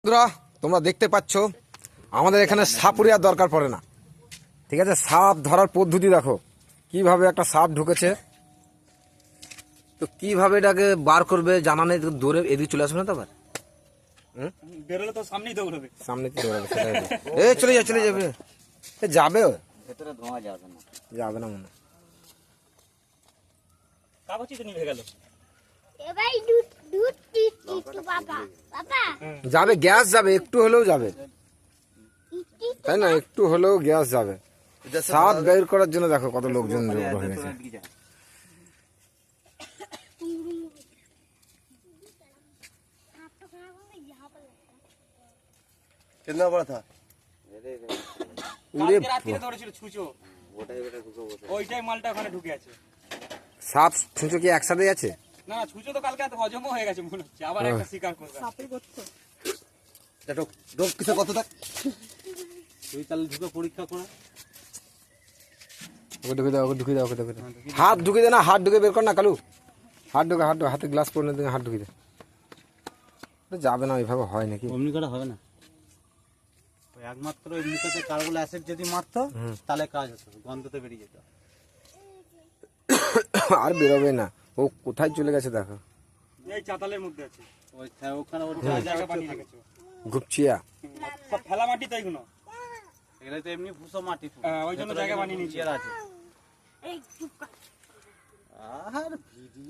বন্ধুরা তোমরা দেখতে পাচ্ছ আমাদের এখানে সাপুরিয়ার দরকার পড়ে না। ঠিক আছে, সাপ ধরার পদ্ধতি দেখো কিভাবে একটা সাপ ঢুকেছে। তো কিভাবে এটাকে বার করবে জানা নেই, দৌড়ে এদিকে চলে আসবে না তো আবার বেরোলে তো সামনেই দৌড়বে। সামনে কি দৌড়াবে এ চলে যাবে যাবে ভেতরে ধোঁয়া যাবে না, যাবে না মনে কাগজই তো নিভে গেল। যাবে, গ্যাস যাবে, একটু হলেও যাবে, তাই না? একটু হলেও গ্যাস যাবে। সাপ বের করার জন্য দেখো কত লোকজন জড়ো হয়ে গেছে। कितना बड़ा था? উড়ে রাত্রিরে ধরেছিল ছুঁচো, ওইটাই মালটা ওখানে ঢুকে আছে। সাপ ছুঁচো কি একসাথে আছে? না ছুঁচো তো কালকে হজমও হয়ে গেছে মনে হচ্ছে, আবার একটা শিকার করবে। ডোক কিসে কত থাক? তুই তাহলে ঢুকে পরীক্ষা করা। ওকে ঢুকে দাও, হাত ঢুকে দে না, হাত ঢুকে বের কর না কালু, হাত ঢুকে হাতে গ্লাস পরে দিকে হাত ঢুকে দে। যাবে না, ওইভাবে হয় নাকি? অমনি করা হবে না, ওই একমাত্র ওই মুখেতে কার্বন অ্যাসিড যদি মারতো তাহলে কাজ হতো, গন্ধতে বেরিয়ে যেত। আর বেরোবে না, ও কোথায় চলে গেছে দেখো। এই চাতালের মধ্যে আছে, ওই ওখানে ওর জায়গা বানিয়ে রেখেছে ঘুপচিয়া সব ফেলা মাটি তো এগুলো, এগুলো তো এমনি ভুসো মাটি, ওই জন্য জায়গা বানিয়ে নিয়েছে। আর ভিডিও